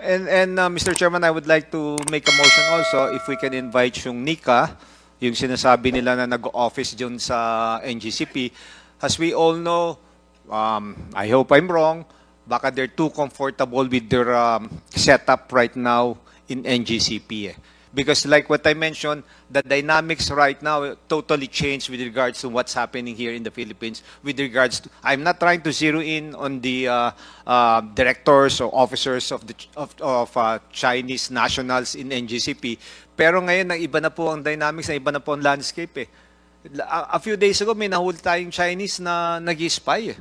Mr. Chairman, I would like to make a motion also if we can invite yung Nika, yung sinasabi nila na nag-office dyan sa NGCP. As we all know, I hope I'm wrong, baka they're too comfortable with their setup right now in NGCP. Because like what I mentioned, the dynamics right now totally changed with regards to what's happening here in the Philippines. With regards to, I'm not trying to zero in on the directors or officers of Chinese nationals in NGCP. Pero ngayon, iba na po ang dynamics, iba na po ang landscape. A few days ago, may nahuli tayong Chinese na nag-spy.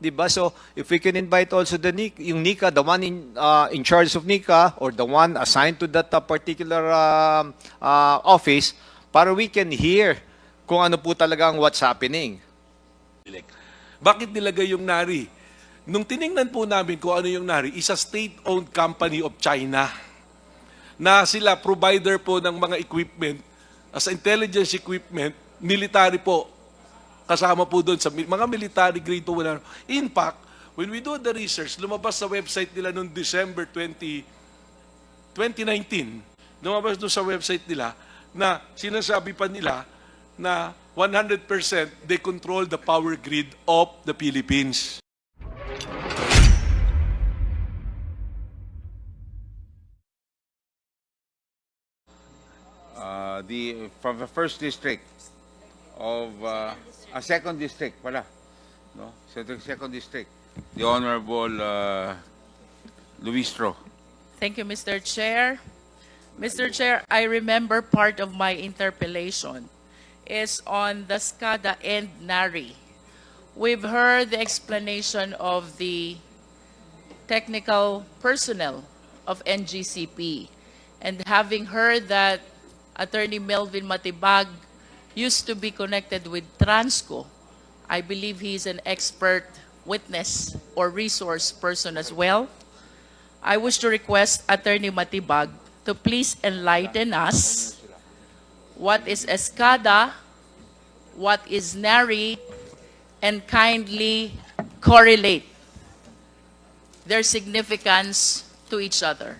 Diba? So, if we can invite also yung Nika, the one in charge of Nika, or the one assigned to that particular office, para we can hear kung ano po talaga ang what's happening. Bakit nilagay yung NARI? Nung tiningnan po namin kung ano yung NARI, is a state-owned company of China na sila provider po ng mga equipment, as intelligence equipment, military po, kasama po doon sa mga military grade po. In fact, when we do the research, lumabas sa website nila noong December 2019, lumabas doon sa website nila na sinasabi pa nila na 100% they control the power grid of the Philippines. From the first district of a second district pala, no? So the second district, the Honorable Luistro. Thank you, Mr. Chair. Mr. Chair, I remember part of my interpellation is on the SCADA and NARI. We've heard the explanation of the technical personnel of NGCP, and having heard that Attorney Melvin Matibag used to be connected with Transco. I believe he's an expert witness or resource person as well. I wish to request Attorney Matibag to please enlighten us what is ESCADA, what is NARI, and kindly correlate their significance to each other.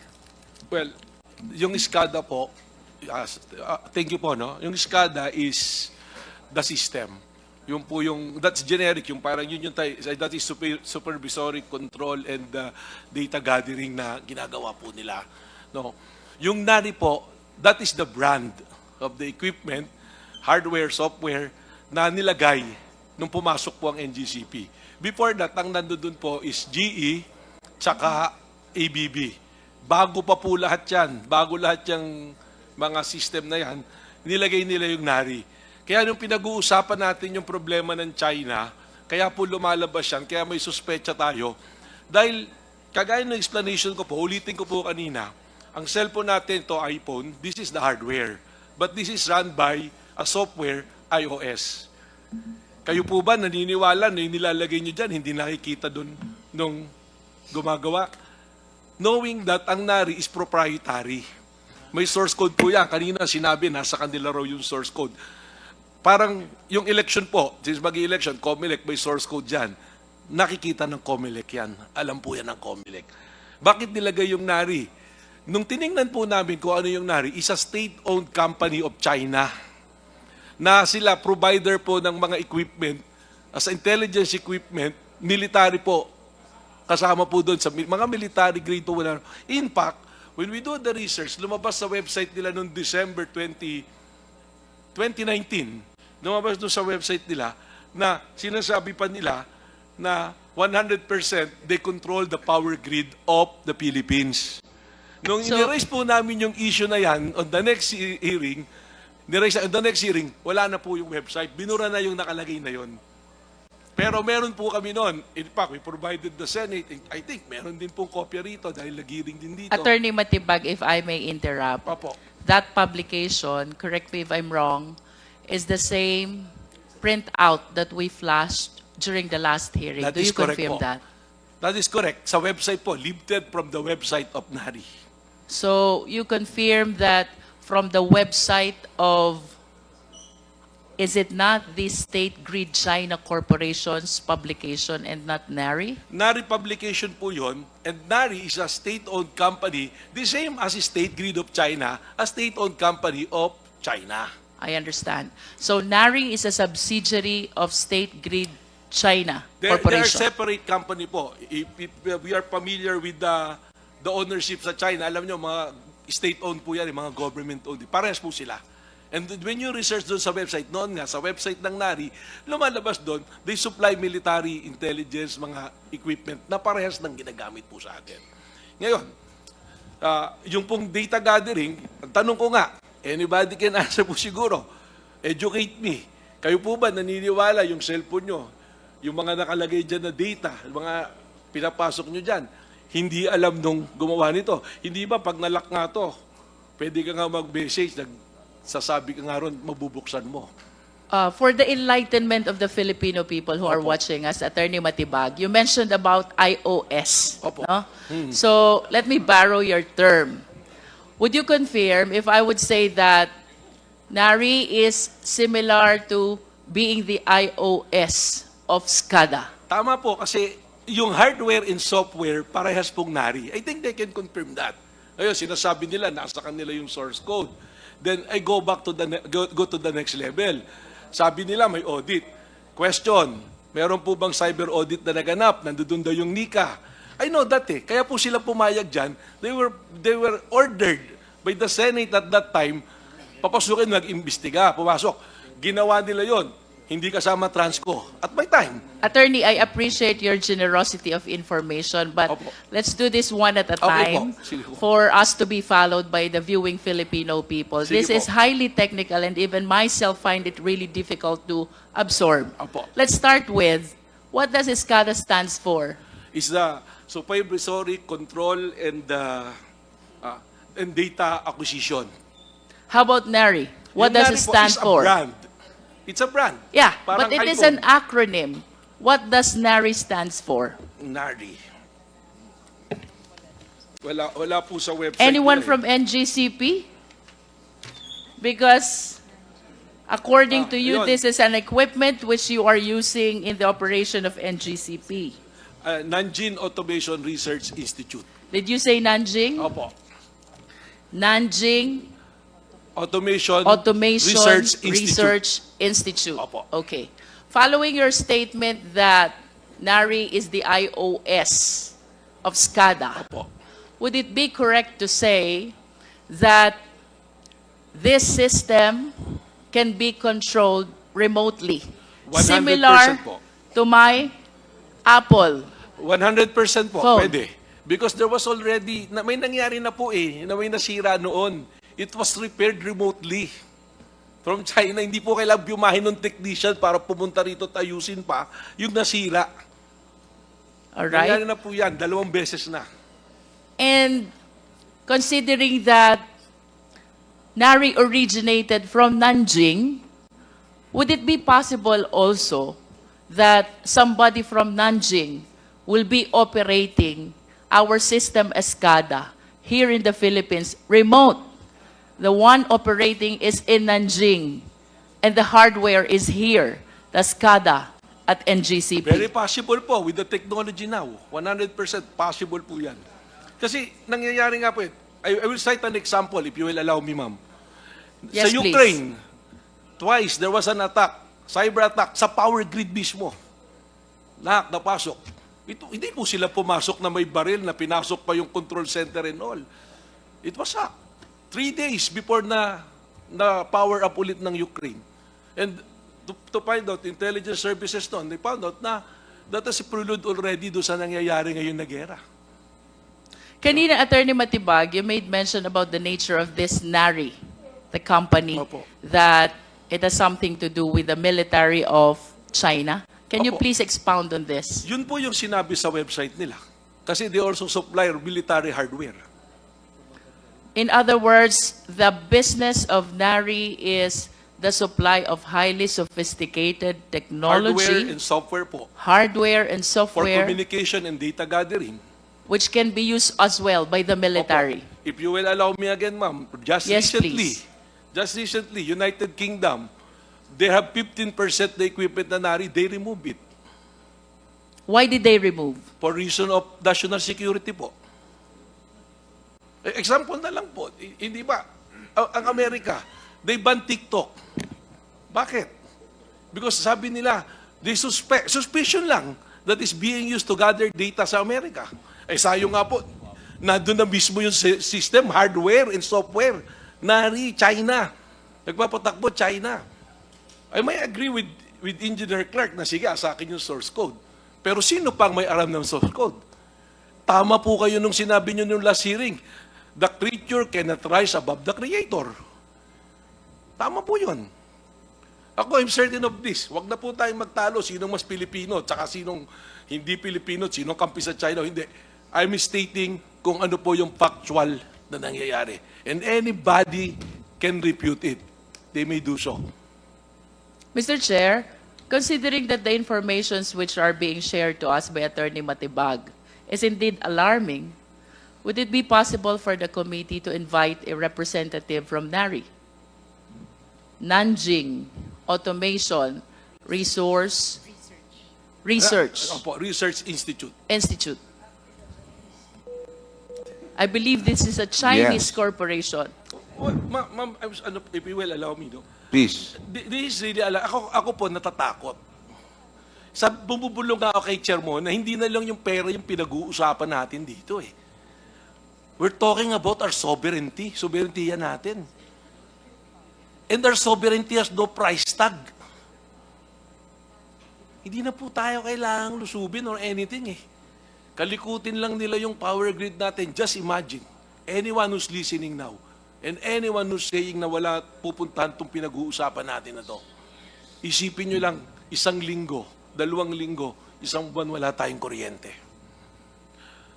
Well, yung SCADA po, thank you po, no? Yung SCADA is the system. Yung po yung, that's generic, yung parang yun yung, that is supervisory control and data gathering na ginagawa po nila. No? Yung NARI po, that is the brand of the equipment, hardware, software, na nilagay nung pumasok po ang NGCP. Before that, ang nandun po is GE, tsaka ABB. Bago pa po lahat yan, bago lahat yung mga system na yan, nilagay nila yung NARI. Kaya nung pinag-uusapan natin yung problema ng China, kaya po lumalabas yan, kaya may suspecha tayo. Dahil, kagaya ng explanation ko po, ulitin ko po kanina, ang cellphone natin to iPhone, this is the hardware. But this is run by a software, iOS. Kayo po ba naniniwala na yung nilalagay nyo dyan, hindi nakikita dun nung gumagawa? Knowing that ang NARI is proprietary. May source code po yan. Kanina sinabi, nasa kanila raw yung source code. Parang yung election po, since mag-election, COMELEC, may source code dyan. Nakikita ng COMELEC yan. Alam po yan ng COMELEC. Bakit nilagay yung NARI? Nung tiningnan po namin kung ano yung NARI, is a state-owned company of China na sila provider po ng mga equipment, as intelligence equipment, military po, kasama po doon sa mga military grade po. In fact, when we do the research, lumabas sa website nila noong December 2019, lumabas doon sa website nila na sinasabi pa nila na 100% they control the power grid of the Philippines. Nung iniraise po namin yung issue na yan, on the next hearing, wala na po yung website. Binura na yung nakalagay na yon. Pero meron po kami noon. In fact, we provided the Senate. I think meron din pong kopya rito dahil nagiring din dito. Attorney Matibag, if I may interrupt, Opo. that publication, correct me if I'm wrong, is the same printout that we flashed during the last hearing. That Do is you correct confirm po. that? That is correct. Sa website po, lifted from the website of NARI. So you confirm that from the website of is it not the State Grid China Corporation's publication and not NARI? NARI publication po yun, and NARI is a state-owned company, the same as the State Grid of China, a state-owned company of China. I understand. So NARI is a subsidiary of State Grid China They are Corporation. separate company po. If we are familiar with the ownership sa China, alam nyo, mga state-owned po yan, mga government-owned. Parehas po sila. And when you research doon sa website, noon nga, sa website ng NARI, lumalabas doon, they supply military intelligence, mga equipment na parehas ng ginagamit po sa atin. Ngayon, yung pong data gathering, ang tanong ko nga, anybody can answer po siguro, educate me. Kayo po ba naniniwala yung cellphone nyo, yung mga nakalagay dyan na data, yung mga pinapasok nyo dyan, hindi alam nung gumawa nito. Hindi ba pag nalock nga to, pwede ka nga mag-message, sasabi ka nga ron, mabubuksan mo. For the enlightenment of the Filipino people who are Opo. watching us, Attorney Matibag, you mentioned about iOS. Opo. No? So let me borrow your term. Would you confirm if I would say that NARI is similar to being the iOS of SCADA? Tama po, kasi yung hardware and software, parehas pong NARI. I think they can confirm that. Ayun, sinasabi nila, nasa kanila yung source code. Then I go back to go to the next level. Sabi nila may audit. Question, meron po bang cyber audit na naganap? Nandoon daw yung NICA. I know that eh. Kaya po sila pumayag dyan. They were ordered by the Senate at that time, papasukin, nag-imbestiga, pumasok. Ginawa nila yon. Hindi kasama Transco. At my time. Attorney, I appreciate your generosity of information, but Opo. let's do this one at a Okay time po. Sige po. for us to be followed by the viewing Filipino people. Sige This po. is highly technical and even myself find it really difficult to absorb. Opo. Let's start with, what does SCADA stands for? Is the supervisory control and data acquisition. How about NARI? What Yung does NARI it po stand is a for? brand. It's a brand. Yeah, Parang but it is iPhone. an acronym. What does NARI stands for? NARI. Wala po sa website. Anyone nila eh. from NGCP? Because according to you, yun. this is an equipment which you are using in the operation of NGCP. Nanjing Automation Research Institute. Did you say Nanjing? Opo. Nanjing Automation Automation Institute. Research Institute. Opo. Okay. Following your statement that NARI is the iOS of SCADA, Opo. would it be correct to say that this system can be controlled remotely, 100% similar po. to my Apple? 100% po, Phone. pwede. Because there was already, may nangyari na po eh, na may nasira noon. It was repaired remotely. From China, hindi po kailangan bumahin ng technician para pumunta rito at ayusin pa yung nasira. All Nangyari right. na po yan, 2 beses na. And considering that NARI originated from Nanjing, would it be possible also that somebody from Nanjing will be operating our system SCADA here in the Philippines, remote? The one operating is in Nanjing, and the hardware is here, the SCADA at NGCP. Very possible po with the technology now. 100% possible po yan. Kasi nangyayari nga po eh. I will cite an example if you will allow me, ma'am. Yes, Sa Ukraine, twice there was an attack, cyber attack, sa power grid mismo. Napasok. Hindi po sila pumasok na may baril na pinasok pa yung control center and all. It was hacked 3 days before na power up ulit ng Ukraine. And to find out, intelligence services noon, they found out na that is prelude already doon sa nangyayari ngayon na gera. Kanina, Attorney Matibag, you made mention about the nature of this NARI, the company, Opo. that it has something to do with the military of China. Can you Opo. please expound on this? Yun po yung sinabi sa website nila. Kasi they also supply military hardware. In other words, the business of NARI is the supply of highly sophisticated Hardware technology, and software po. hardware and For software, communication and data gathering. which can be used as well by the military. Opo. If you will allow me again, ma'am, Yes, please. Just recently, United Kingdom They have 15% the equipment na Nari, they remove it. Why did they remove? For reason of national security po. Example na lang po, hindi ba? Ang Amerika, they ban TikTok. Bakit? Because sabi nila, they suspicion lang that is being used to gather data sa Amerika. Sayo nga po, nandun na mismo yung system, hardware and software. Nari, China. Nagpapatakbo, China. I may agree with Engineer Clark na sige, sa akin yung source code. Pero sino pang may alam ng source code? Tama po kayo nung sinabi nyo nung last hearing. The creature cannot rise above the creator. Tama po yun. Ako, I'm certain of this. Huwag na po tayong magtalo sinong mas Pilipino, tsaka sinong hindi Pilipino, sinong kampi sa China. Hindi. I'm stating kung ano po yung factual na nangyayari. And anybody can refute it. They may do so. Mr. Chair, considering that the informations which are being shared to us by Attorney Matibag is indeed alarming, would it be possible for the committee to invite a representative from NARI, Nanjing Automation Research Research Institute. Institute? I believe this is a Chinese Yes. corporation. Well, ma'am, if you will allow me, no? Please. This is really, ako po natatakot. Bumubulong nga ako kay Chair mo na hindi na lang yung pera yung pinag-uusapan natin dito eh. We're talking about our sovereignty. Sovereignty yan natin. And our sovereignty has no price tag. Hindi na po tayo kailangang lusubin or anything eh. Kalikutin lang nila yung power grid natin. Just imagine, anyone who's listening now, and anyone who's saying na wala pupuntahan itong pinag-uusapan natin na to, isipin nyo lang, 1 linggo, 2 linggo, 1 buwan wala tayong kuryente.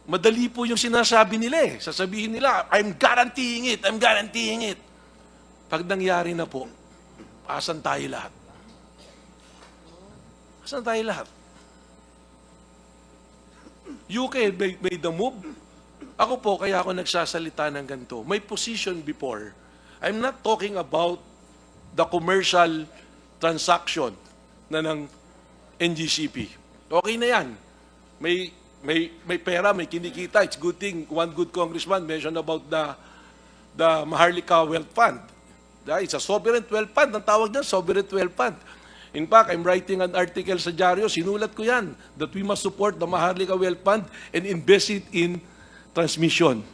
Madali po yung sinasabi nila eh. Sasabihin nila, I'm guaranteeing it, I'm guaranteeing it. Pag nangyari na po, asan tayo lahat? Asan tayo lahat? UK made the move. Ako po, kaya ako nagsasalita ng ganito. May position before. I'm not talking about the commercial transaction na ng NGCP. Okay na yan. May pera, may kinikita. It's good thing. One good congressman mentioned about the Maharlika Wealth Fund. It's a sovereign wealth fund. Ang tawag niya, sovereign wealth fund. In fact, I'm writing an article sa dyaryo. Sinulat ko yan that we must support the Maharlika Wealth Fund and invest it in transmission.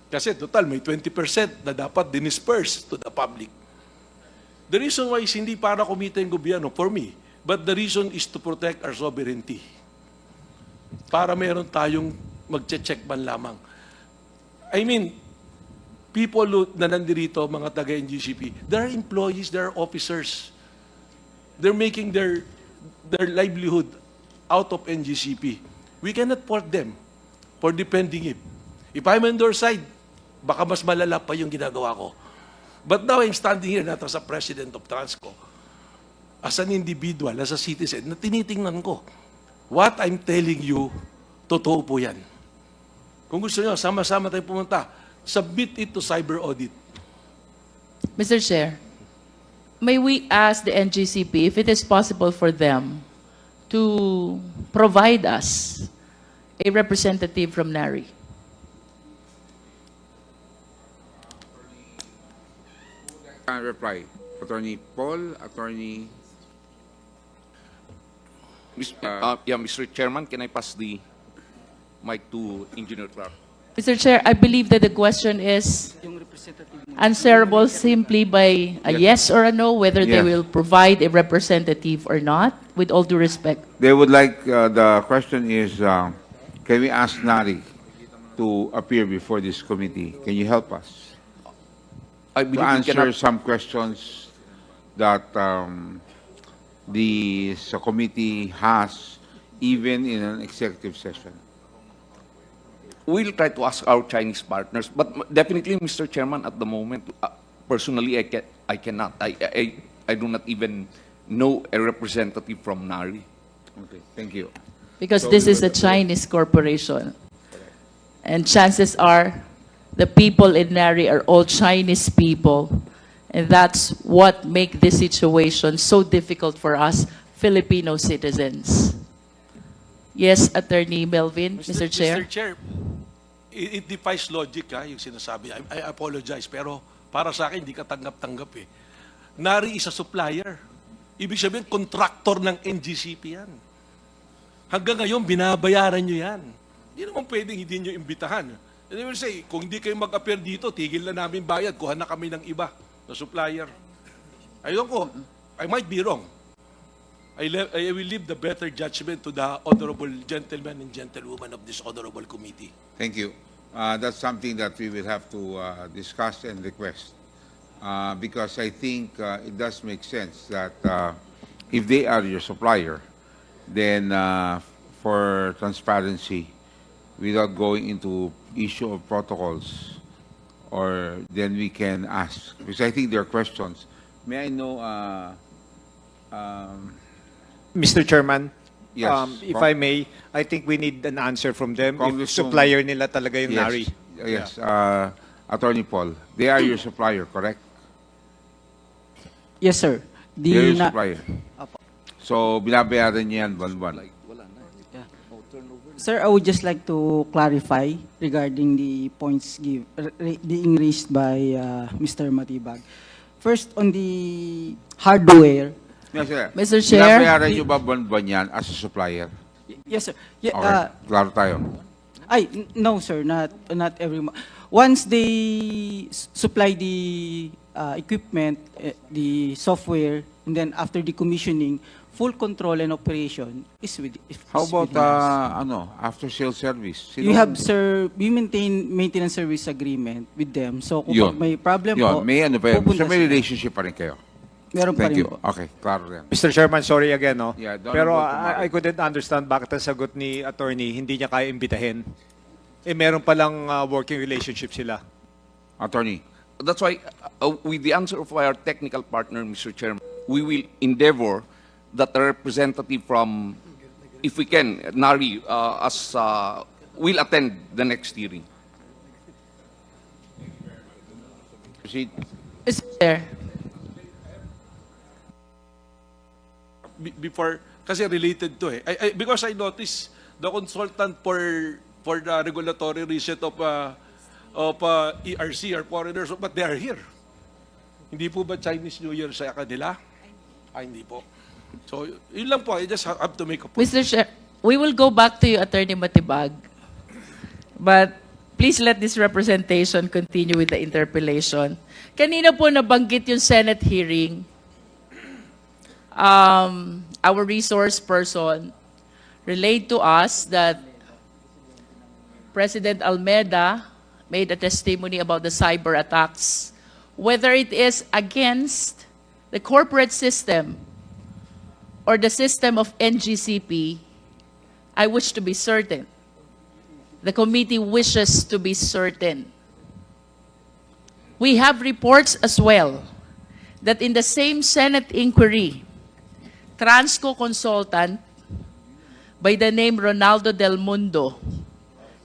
Kasi total, may 20% na dapat dinisperse to the public. The reason why is hindi para kumita yung gobyerno, for me, but the reason is to protect our sovereignty. Para meron tayong magche-check man lamang. I mean, people na nandirito, mga taga-NGCP, they're employees, they're officers. They're making their livelihood out of NGCP. We cannot fault them for defending it. If I'm on their side, baka mas malala pa yung ginagawa ko. But now I'm standing here not as a president of Transco, as an individual, as a citizen, na tinitingnan ko. What I'm telling you, totoo po yan. Kung gusto nyo, sama-sama tayo pumunta, submit it to cyber audit. Mr. Chair, may we ask the NGCP if it is possible for them to provide us a representative from NARI? Can reply. Attorney Paul, Attorney... Mr. Chairman, can I pass the mic to Engineer Clark? Mr. Chair, I believe that the question is answerable simply by a yes or a no, whether they Yes. will provide a representative or not, with all due respect. They would like, the question is, can we ask Nari to appear before this committee? Can you help us I to believe we answer cannot, some questions that the committee has, even in an executive session? we'll try to ask our Chinese partners, but definitely, Mr. Chairman, at the moment, personally, I cannot. I do not even know a representative from NARI. Okay, thank you. Because So this we is a will- Chinese corporation. And chances are, the people in NARI are all Chinese people. And that's what make this situation so difficult for us Filipino citizens. Yes, Attorney Melvin, Mr. Chair. Mr. Chair, it defies logic yung sinasabi. I apologize, pero para sa akin, hindi ka tanggap-tanggap eh. NARI is a supplier. Ibig sabihin, contractor ng NGCP yan. Hanggang ngayon, binabayaran nyo yan. Hindi naman pwedeng hindi nyo imbitahan. And they will say, kung hindi kayo mag-appear dito, tigil na namin bayad, kuha na kami ng iba na supplier. Ayun ko, I might be wrong. I will leave the better judgment to the honorable gentlemen and gentlewomen of this honorable committee. Thank you. That's something that we will have to discuss and request. Because I think it does make sense that if they are your supplier, then for transparency, without going into issue of protocols, or then we can ask, because I think there are questions. May I know, Mr. Chairman, Yes, if I may, I think we need an answer from them. If Congresswoman- supplier nila talaga yung NARI. Yes, Attorney Paul, they are your supplier, correct? Yes, sir. They're your na- supplier. So, binabayaran niya yan buwan-buwan. Sir, I would just like to clarify regarding the points being raised by Mr. Matibag. First, on the hardware. Yes, sir. Mr. Chair. Binabayaran niyo ba buwan-buwan yan as a supplier? Yes, sir. Yeah, Okay, klaro tayo. no, sir. Not every month. Once they supply the equipment, the software, and then after the commissioning, full control and operation is with. How about, within us. after-sales service? You have, sir, we maintain maintenance service agreement with them. So kung Yun. pag may problem Yun, po, may ano pa yun. pupunta So, may sila. relationship pa rin kayo. Meron pa Thank rin you. po. Okay, klaro rin. Mr. Chairman, sorry again, no? Yeah, don't Pero go tomorrow. I couldn't understand bakit ang sagot ni attorney, hindi niya kaya imbitahin. Eh, meron palang working relationship sila. Attorney. That's why, with the answer of our technical partner, Mr. Chairman, we will endeavor that a representative from, if we can, NARI, will attend the next hearing. Proceed. Mr. Chair. Before, kasi related to because I noticed the consultant for the regulatory reset of ERC are foreigners, but they are here. Hindi po ba Chinese New Year sa kanila? Hindi po. So, yun lang po. I just have to make a point. Mr. Chair, we will go back to you, Attorney Matibag. But please let this representation continue with the interpellation. Kanina po nabanggit yung Senate hearing. Our resource person relayed to us that President Almeida made a testimony about the cyber attacks, whether it is against the corporate system or the system of NGCP. I wish to be certain. The committee wishes to be certain. We have reports as well that in the same Senate inquiry, Transco consultant by the name Ronaldo Del Mundo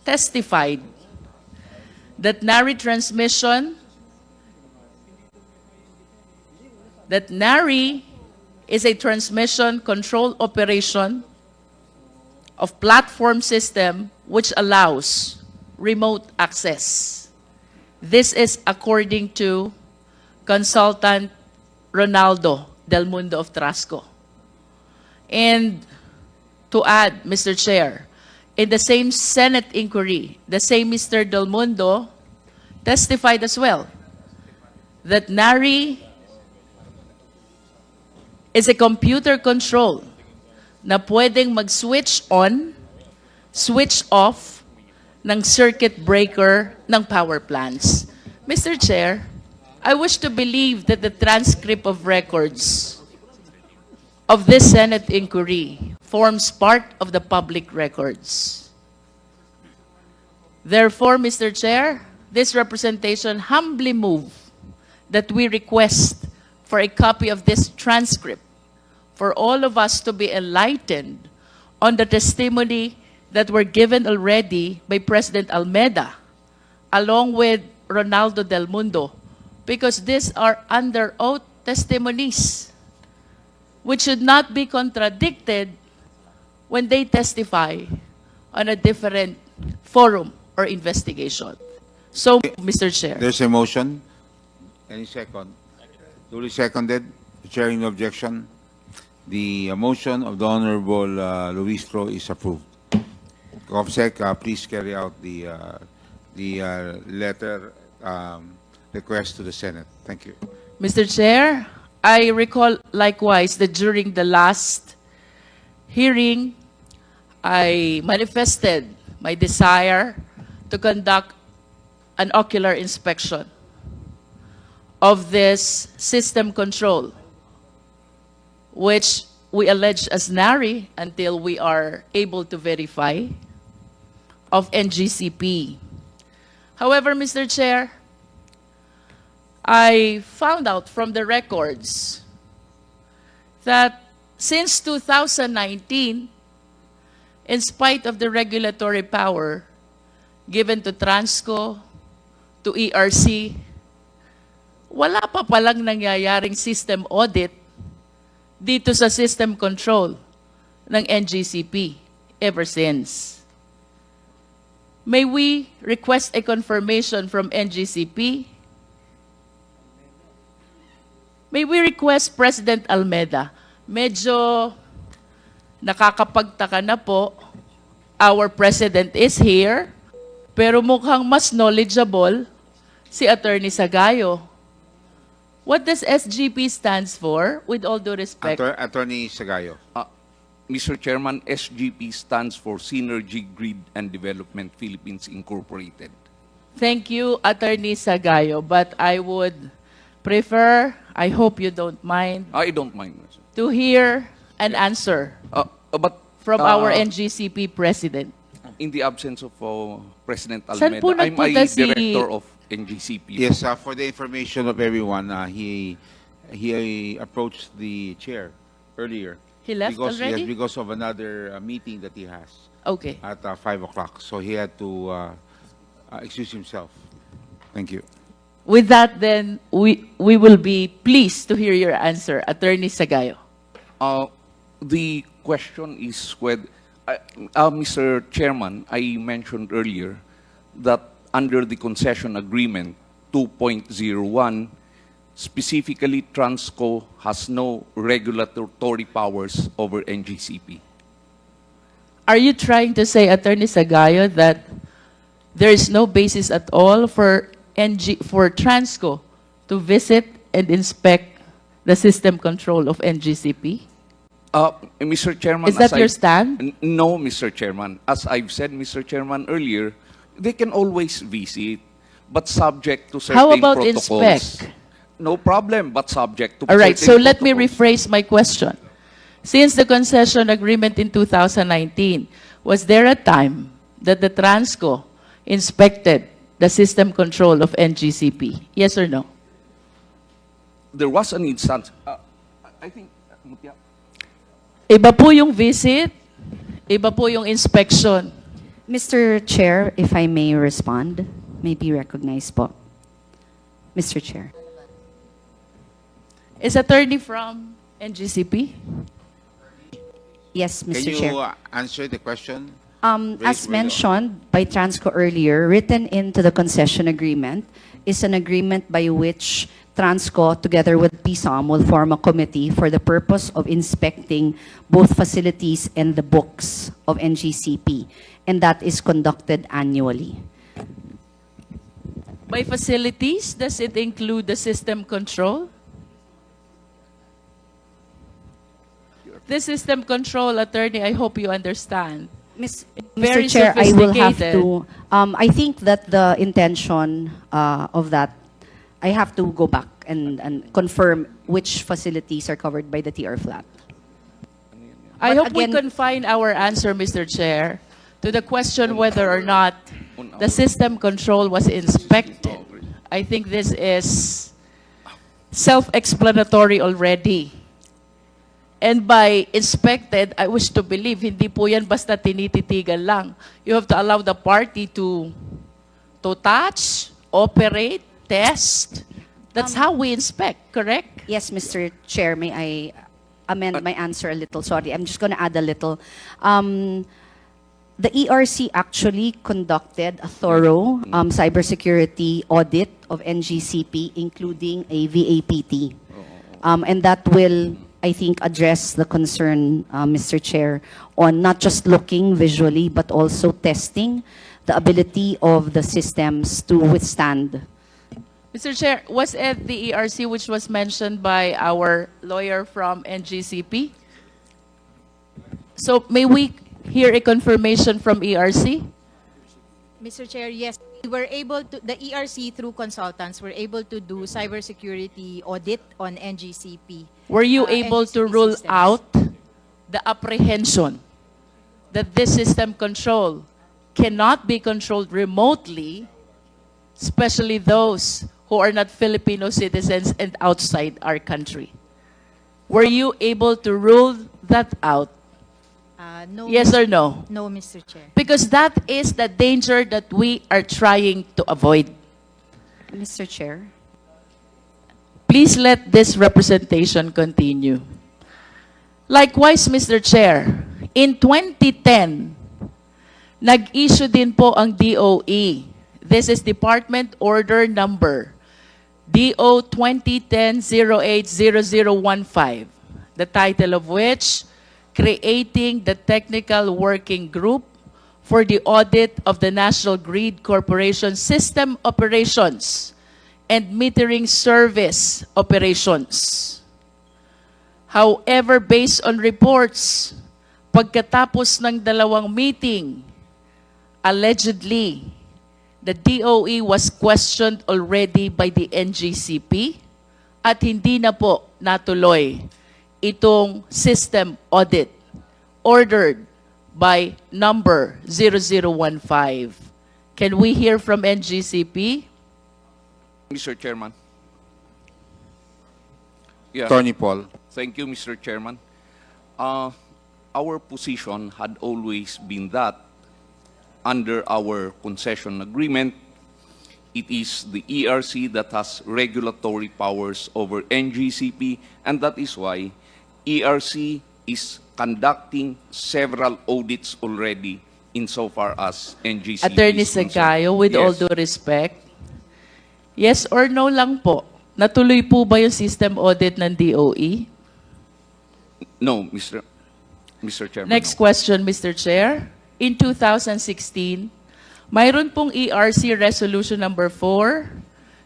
testified that NARI is a transmission control operation of platform system which allows remote access. This is according to consultant Ronaldo Del Mundo of Trasco. And to add, Mr. Chair, in the same Senate inquiry, the same Mr. Del Mundo testified as well that NARI is a computer control na pwedeng mag-switch on, switch off ng circuit breaker ng power plants. Mr. Chair, I wish to believe that the transcript of records of this Senate inquiry forms part of the public records. Therefore, Mr. Chair, this representation humbly move that we request for a copy of this transcript for all of us to be enlightened on the testimony that were given already by President Almeida, along with Ronaldo Del Mundo, because these are under oath testimonies, which should not be contradicted when they testify on a different forum or investigation. So, Mr. Chair. There's a motion. Any second? Duly seconded. Chairing no objection. The motion of the Honorable Luistro is approved. COMSEC, please carry out the letter request to the Senate. Thank you. Mr. Chair, I recall likewise that during the last hearing, I manifested my desire to conduct an ocular inspection of this system control, which we allege as NARI until we are able to verify, of NGCP. However, Mr. Chair, I found out from the records that since 2019, in spite of the regulatory power given to Transco, to ERC, wala pa palang nangyayaring system audit dito sa system control ng NGCP ever since. May we request a confirmation from NGCP? May we request President Almeda? Medyo nakakapagtaka na po. Our President is here, pero mukhang mas knowledgeable si Attorney Sagayo. What does SGP stands for, with all due respect? Attorney Sagayo. Mr. Chairman, SGP stands for Synergy Grid and Development Philippines Incorporated. Thank you, Attorney Sagayo, but I would prefer, I hope you don't mind, I don't mind, sir. to hear an answer But from our NGCP President. in the absence of President Saan Almeda, po I'm nagpunta a si- director of NGCP. Yes, for the information of everyone, he approached the chair earlier. He left already? Yes, because of another meeting that he has Okay. at 5 o'clock. So he had to excuse himself. Thank you. With that, then, we will be pleased to hear your answer, Attorney Sagayo. The question is whether, Mr. Chairman, I mentioned earlier that under the concession agreement 2.01, specifically Transco has no regulatory powers over NGCP. Are you trying to say, Attorney Sagayo, that there is no basis at all for Transco to visit and inspect the system control of NGCP? Mr. Chairman, Is that as your I- stand? No, Mr. Chairman. As I've said, Mr. Chairman, earlier, they can always visit, but subject to certain How about protocols. inspect? No problem, but subject to All right, so certain let me protocols. rephrase my question. Since the concession agreement in 2019, was there a time that the Transco inspected the system control of NGCP? Yes or no? There was an instance. I think, Mutia. Iba po yung visit, iba po yung inspection. Mr. Chair, if I may respond, may be recognized po. Mr. Chair. Is attorney from NGCP? Yes, Can Mr. you Chair. answer the question? As mentioned by Transco earlier, written into the concession agreement is an agreement by which Transco, together with PSOM, will form a committee for the purpose of inspecting both facilities and the books of NGCP, and that is conducted annually. By facilities, does it include the system control? The system control, attorney, I hope you understand. Very Mr. Chair, I will have sophisticated. to, I think that the intention of that, I have to go back and confirm which facilities are covered by the TR flat. I But hope we again- confine our answer, Mr. Chair, to the question whether or not the system control was inspected. I think this is self-explanatory already. And by inspected, I wish to believe, hindi po yan basta tinititigan lang. You have to allow the party to touch, operate, test That's how we inspect, correct? Yes, Mr. Chair, may I amend my answer a little? Sorry, I'm just going to add a little. The ERC actually conducted a thorough cybersecurity audit of NGCP, including a VAPT. And that will, I think, address the concern, Mr. Chair, on not just looking visually, but also testing the ability of the systems to withstand. Mr. Chair, was it the ERC which was mentioned by our lawyer from NGCP? So may we hear a confirmation from ERC? Mr. Chair, yes, we were able to, the ERC through consultants were able to do cybersecurity audit on NGCP. Were you able to NGCP rule systems. out the apprehension that this system control cannot be controlled remotely, especially those who are not Filipino citizens and outside our country? Were you able to rule that out? No, Yes or no? no, Mr. Chair. Because that is the danger that we are trying to avoid. Mr. Chair. Please let this representation continue. Likewise, Mr. Chair, in 2010, nag-issue din po ang DOE. This is Department Order Number DO 2010-080015, the title of which, Creating the Technical Working Group for the Audit of the National Grid Corporation System Operations and Metering Service Operations. However, based on reports, pagkatapos ng dalawang meeting, allegedly, the DOE was questioned already by the NGCP at hindi na po natuloy itong system audit ordered by number 0015. Can we hear from NGCP? Mr. Chairman. Yeah. Attorney Paul. Thank you, Mr. Chairman. Our position had always been that under our concession agreement, it is the ERC that has regulatory powers over NGCP, and that is why ERC is conducting several audits already insofar as NGCP Attorney is concerned. Sagayo, with all Yes. due respect, yes or no lang po, natuloy po ba yung system audit ng DOE? No, Mr. Chairman. Next question, Mr. Chair. In 2016, mayroon pong ERC Resolution Number 4,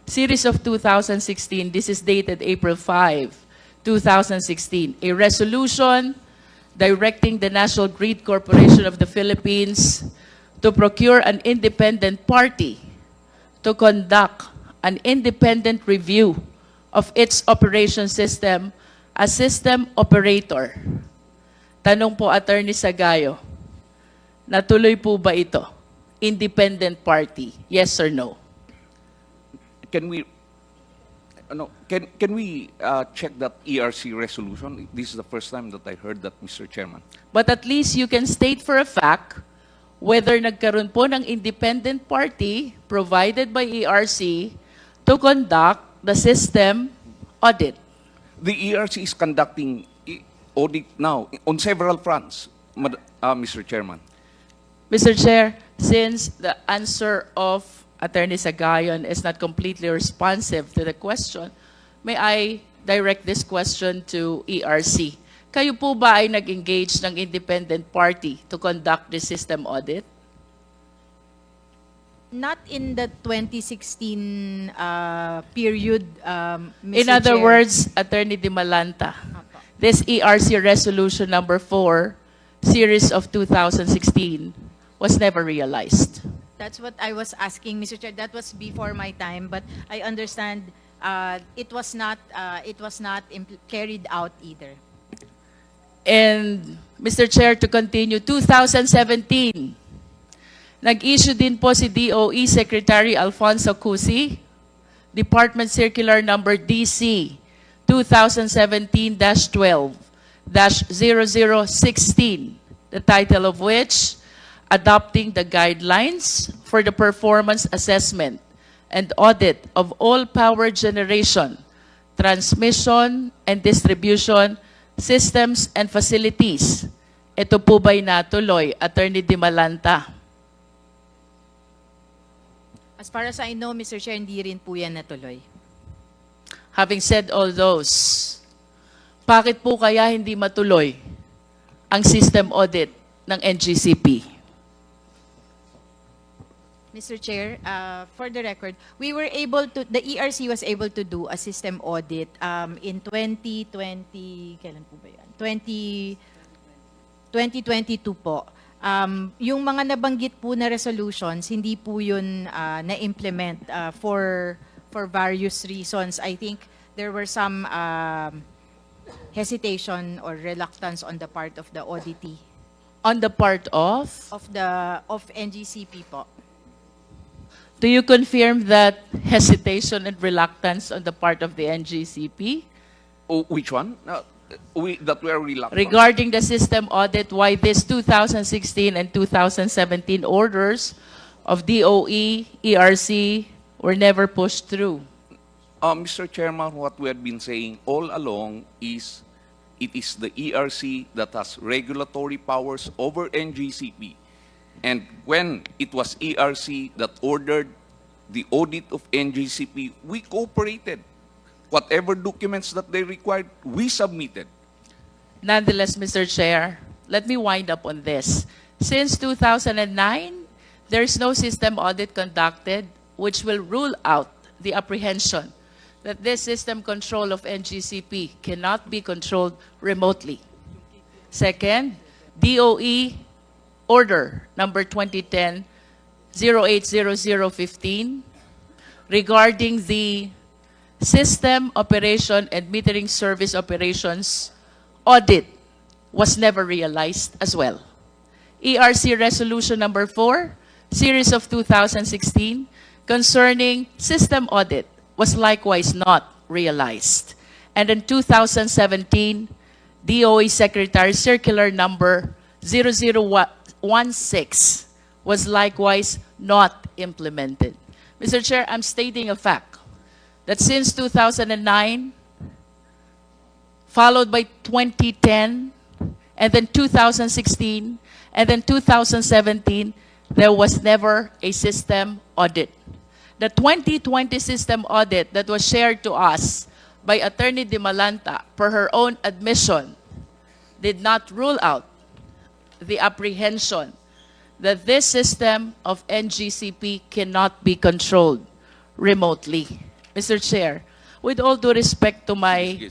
Series of 2016. This is dated April 5, 2016. A resolution directing the National Grid Corporation of the Philippines to procure an independent party to conduct an independent review of its operation system as system operator. Tanong po, Attorney Sagayo, natuloy po ba ito? Independent party, yes or no? Can we check that ERC resolution? This is the first time that I heard that, Mr. Chairman. But at least you can state for a fact whether nagkaroon po ng independent party provided by ERC to conduct the system audit. The ERC is conducting audit now on several fronts, Mr. Chairman. Mr. Chair, since the answer of Attorney Sagayon is not completely responsive to the question, may I direct this question to ERC? Kayo po ba ay nag-engage ng independent party to conduct the system audit? Not in the 2016 period, Mr. In other Chair. words, Attorney Di Malanta, this ERC Resolution Number 4, Series of 2016, was never realized. That's what I was asking, Mr. Chair. That was before my time, but I understand it was not carried out either. And Mr. Chair, to continue, 2017, nag-issue din po si DOE Secretary Alfonso Cusi, Department Circular Number DC 2017-12-0016, the title of which, Adopting the Guidelines for the Performance Assessment and audit of all power generation, transmission, and distribution systems and facilities. Ito po ba'y natuloy, Attorney Di Malanta? As far as I know, Mr. Chair, hindi rin po yan natuloy. Having said all those, bakit po kaya hindi matuloy ang system audit ng NGCP? Mr. Chair, for the record, we were able to, the ERC was able to do a system audit in 2020, kailan po ba yan? 2022 po. Yung mga nabanggit po na resolutions, hindi po yun na-implement for various reasons. I think there were some hesitation or reluctance on the part of the auditee. On the part of? Of NGCP po. Do you confirm that hesitation and reluctance on the part of the NGCP? Oh, which one? That we are reluctant. Regarding the system audit, why this 2016 and 2017 orders of DOE, ERC were never pushed through? Mr. Chairman, what we have been saying all along is it is the ERC that has regulatory powers over NGCP. And when it was ERC that ordered the audit of NGCP, we cooperated. Whatever documents that they required, we submitted. Nonetheless, Mr. Chair, let me wind up on this. Since 2009, there is no system audit conducted which will rule out the apprehension that this system control of NGCP cannot be controlled remotely. Second, DOE Order number 2010-080015 regarding the system operation and metering service operations audit was never realized as well. ERC Resolution number 4, Series of 2016, concerning system audit was likewise not realized. And in 2017, DOE Secretary Circular number 0016 was likewise not implemented. Mr. Chair, I'm stating a fact that since 2009, followed by 2010, and then 2016, and then 2017, there was never a system audit. The 2020 system audit that was shared to us by Attorney Di Malanta, per her own admission, did not rule out the apprehension that this system of NGCP cannot be controlled remotely. Mr. Chair, with all due respect to my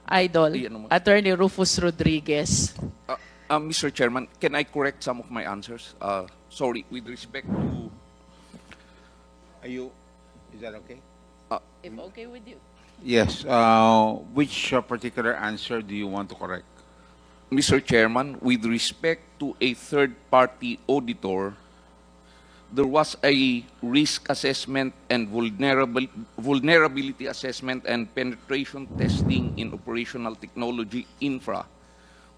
idol, Attorney Rufus Rodriguez. Mr. Chairman, can I correct some of my answers? Sorry, with respect to... Is that okay? If okay with you. Yes. Which particular answer do you want to correct? Mr. Chairman, with respect to a third-party auditor, there was a risk assessment and vulnerability assessment and penetration testing in operational technology infra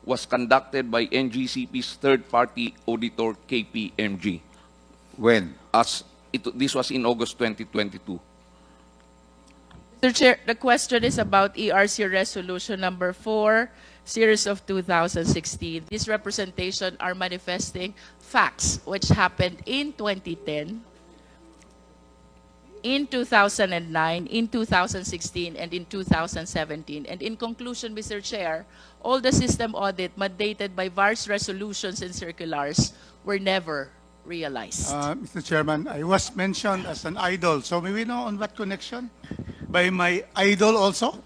was conducted by NGCP's third-party auditor, KPMG. When? This was in August 2022. Mr. Chair, the question is about ERC Resolution number 4, Series of 2016. These representation are manifesting facts which happened in 2010, in 2009, in 2016, and in 2017. And in conclusion, Mr. Chair, all the system audit mandated by various resolutions and circulars were never realized. Mr. Chairman, I was mentioned as an idol. So may we know on what connection? By my idol also?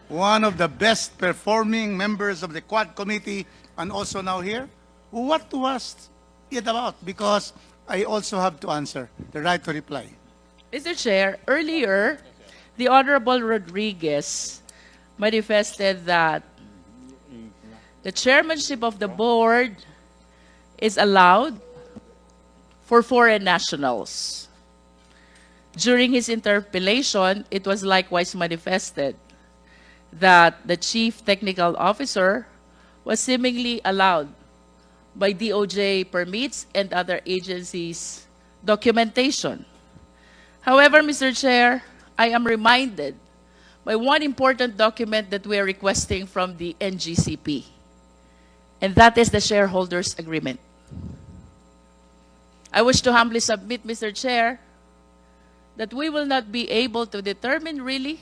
One of the best performing members of the Quad Committee and also now here? What was it about? Because I also have to answer, the right to reply. Mr. Chair, earlier, the Honorable Rodriguez manifested that the chairmanship of the board is allowed for foreign nationals. During his interpellation, it was likewise manifested that the chief technical officer was seemingly allowed by DOJ permits and other agencies' documentation. However, Mr. Chair, I am reminded by one important document that we are requesting from the NGCP, and that is the shareholders' agreement. I wish to humbly submit, Mr. Chair, that we will not be able to determine really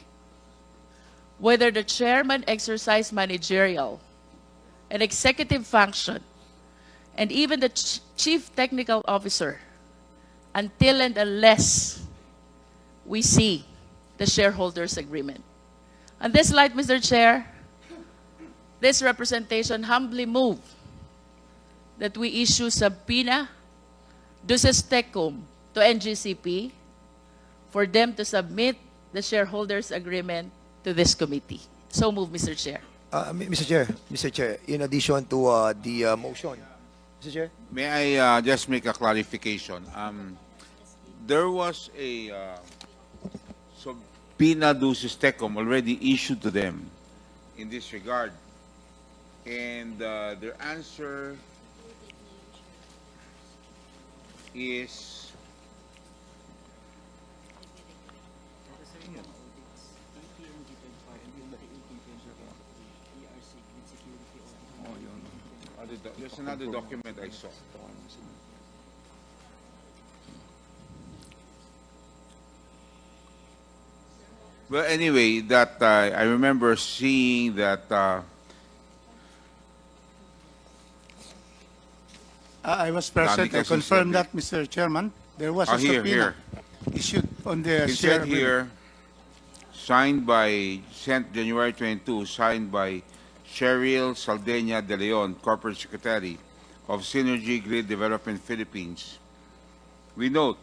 whether the chairman exercised managerial and executive function and even the chief technical officer until and unless we see the shareholders' agreement. On this light, Mr. Chair, this representation humbly move that we issue subpoena duces tecum to NGCP for them to submit the shareholders' agreement to this committee. So move, Mr. Chair. Mr. Chair, in addition to the motion, Mr. Chair? May I just make a clarification? There was a subpoena duces tecum already issued to them in this regard. And their answer is there's another document I saw. Well, anyway, that I remember seeing that I was present. I confirm that, Mr. Chairman. There was a subpoena issued on the it share said here, sent January 22, signed by Cheryl Saldena de Leon, Corporate Secretary of Synergy Grid Development Philippines. We note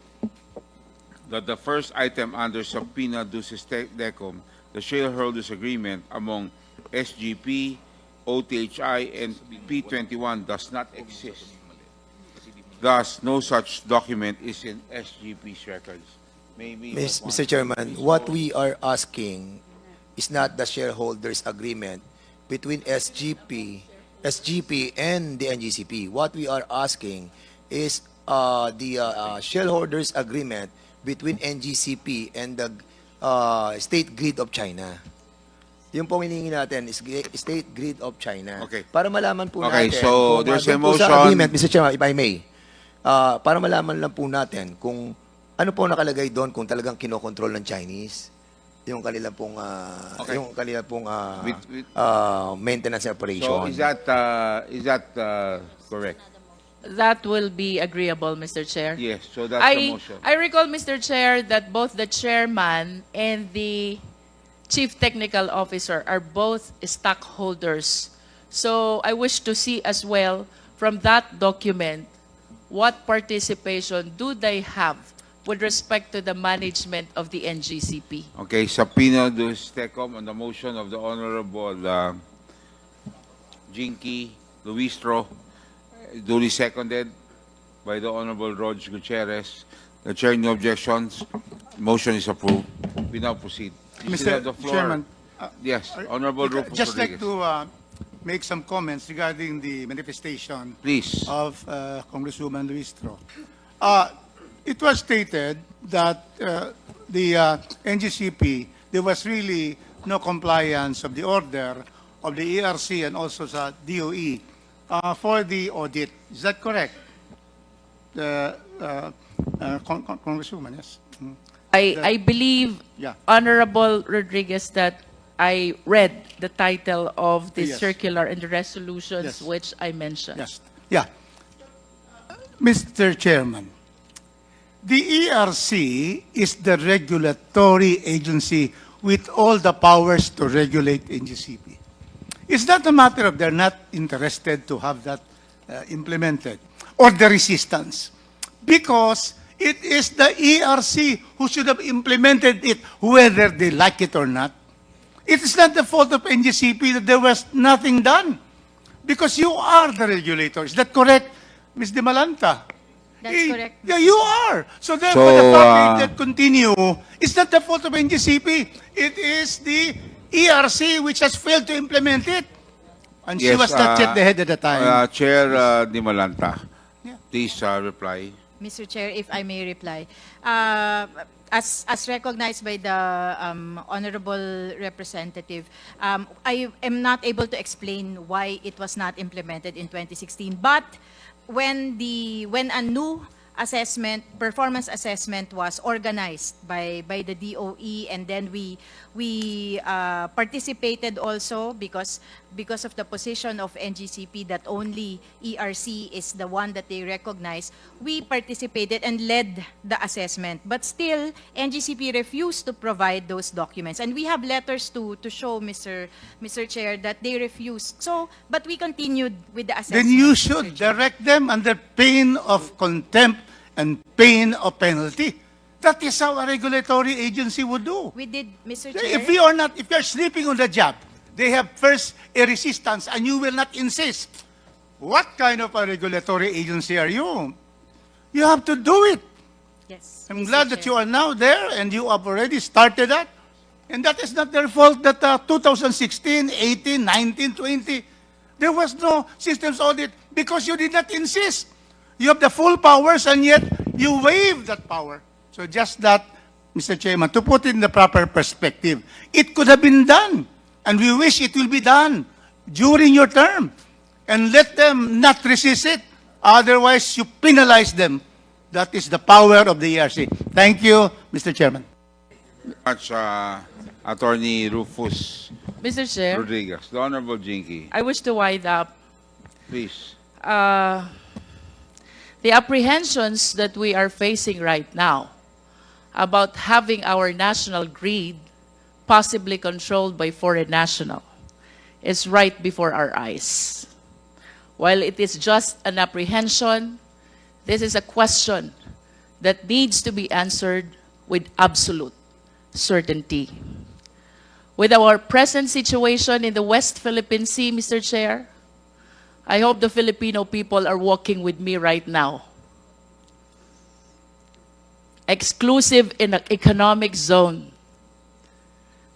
that the first item under subpoena duces tecum, the shareholders agreement among SGP, OTHI, and P21 does not exist. Thus, no such document is in SGP's records. Maybe Mr. Chairman, what we are asking is not the shareholders agreement between SGP and the NGCP. What we are asking is the shareholders agreement between NGCP and the State Grid of China. Yung pong hinihingi natin is State Grid of China. Okay. Para malaman po Okay, natin. so kung there's a doon po sa motion. agreement, Mr. Chairman, if I may. Para malaman lang po natin kung ano po nakalagay doon kung talagang kinokontrol ng Chinese yung kanilang pong Okay. maintenance operation. So is that correct? That will be agreeable, Mr. Chair. Yes, so that's the motion. I recall, Mr. Chair, that both the chairman and the chief technical officer are both stockholders. So I wish to see as well from that document what participation do they have with respect to the management of the NGCP. Okay, subpoena duces tecum on the motion of the Honorable Jinky, Luistro, duly seconded by the Honorable Roger Gutierrez. The chair, no objections. Motion is approved. We now proceed. You still have the Mr. floor. Chairman, Yes, Honorable Rufus just like Rodriguez. to make some comments regarding the manifestation Please. of Congresswoman Luistro. It was stated that the NGCP, there was really no compliance of the order of the ERC and also sa DOE for the audit. Is that correct? Congresswoman, yes? I believe, Yeah. Honorable Rodriguez, that I read the title of the Yes. circular and the resolutions Yes. which I mentioned. Yes. Yeah. Mr. Chairman, the ERC is the regulatory agency with all the powers to regulate NGCP. It's not a matter of they're not interested to have that implemented or the resistance, because it is the ERC who should have implemented it, whether they like it or not. It is not the fault of NGCP that there was nothing done, because you are the regulator. Is that correct, Ms. De Malanta? That's correct. Yeah, you are. So therefore, So, the fact that continue is not the fault of NGCP. It is the ERC which has failed to implement it. And she Yes, was not yet the head at the time. Chair Di Malanta, Yeah. please reply. Mr. Chair, if I may reply. as recognized by the honorable representative, I am not able to explain why it was not implemented in 2016. But when a new performance assessment was organized by the DOE, and then we participated also because of the position of NGCP that only ERC is the one that they recognize. We participated and led the assessment, but still NGCP refused to provide those documents, and we have letters to show, Mr. Chair, that they refused. So, but we continued with the assessment. Then you Mr. should Chair. direct them under pain of contempt and pain of penalty. That is how a regulatory agency would do. We did, Mr. Chair. If you're sleeping on the job, they have first a resistance and you will not insist. What kind of a regulatory agency are you? You have to do it. Yes, I'm Mr. glad that Chair. you are now there and you have already started that. And that is not their fault that 2016, 18, 19, 20, there was no systems audit because you did not insist. You have the full powers and yet you waive that power. So just that, Mr. Chairman, to put it in the proper perspective, it could have been done. And we wish it will be done during your term. And let them not resist it. Otherwise, you penalize them. That is the power of the ERC. Thank you, Mr. Chairman. Much, Attorney Rufus Mr. Chair, Rodriguez. The Honorable Jinky, I wish to wind up. please. The apprehensions that we are facing right now about having our national grid possibly controlled by foreign national is right before our eyes. While it is just an apprehension, this is a question that needs to be answered with absolute certainty. With our present situation in the West Philippine Sea, Mr. Chair, I hope the Filipino people are walking with me right now. Exclusive in an economic zone,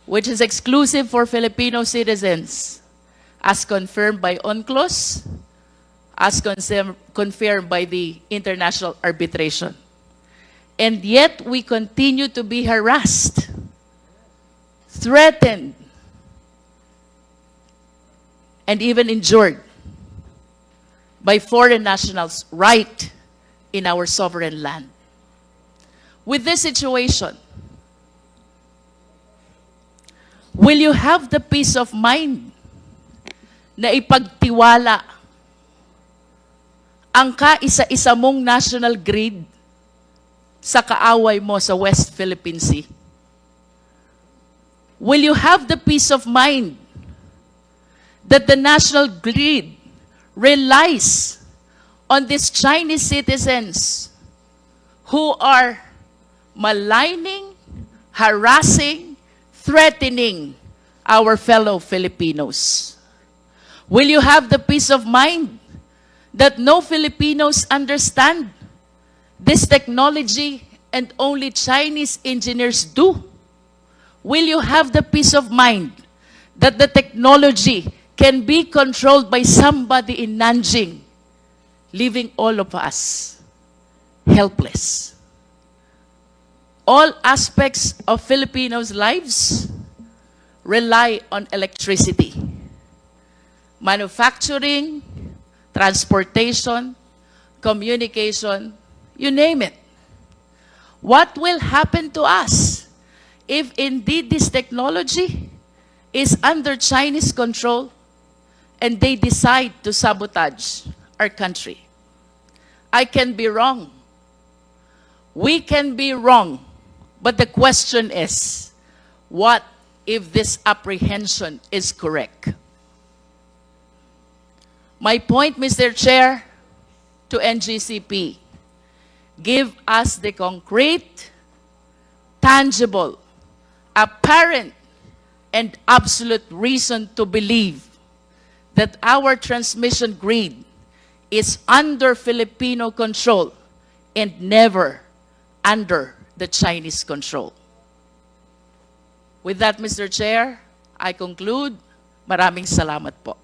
which is exclusive for Filipino citizens, as confirmed by UNCLOS, as confirmed by the international arbitration. And yet we continue to be harassed, threatened, and even injured by foreign nationals right in our sovereign land. With this situation, will you have the peace of mind na ipagtiwala ang kaisa-isa mong national grid sa kaaway mo sa West Philippine Sea? Will you have the peace of mind that the national grid relies on these Chinese citizens who are maligning, harassing, threatening our fellow Filipinos? Will you have the peace of mind that no Filipinos understand this technology and only Chinese engineers do? Will you have the peace of mind that the technology can be controlled by somebody in Nanjing, leaving all of us helpless? All aspects of Filipinos' lives rely on electricity. Manufacturing, transportation, communication, you name it. What will happen to us if indeed this technology is under Chinese control and they decide to sabotage our country? I can be wrong. We can be wrong. But the question is, what if this apprehension is correct? My point, Mr. Chair, to NGCP, give us the concrete, tangible, apparent, and absolute reason to believe that our transmission grid is under Filipino control and never under the Chinese control. With that, Mr. Chair, I conclude. Maraming salamat po.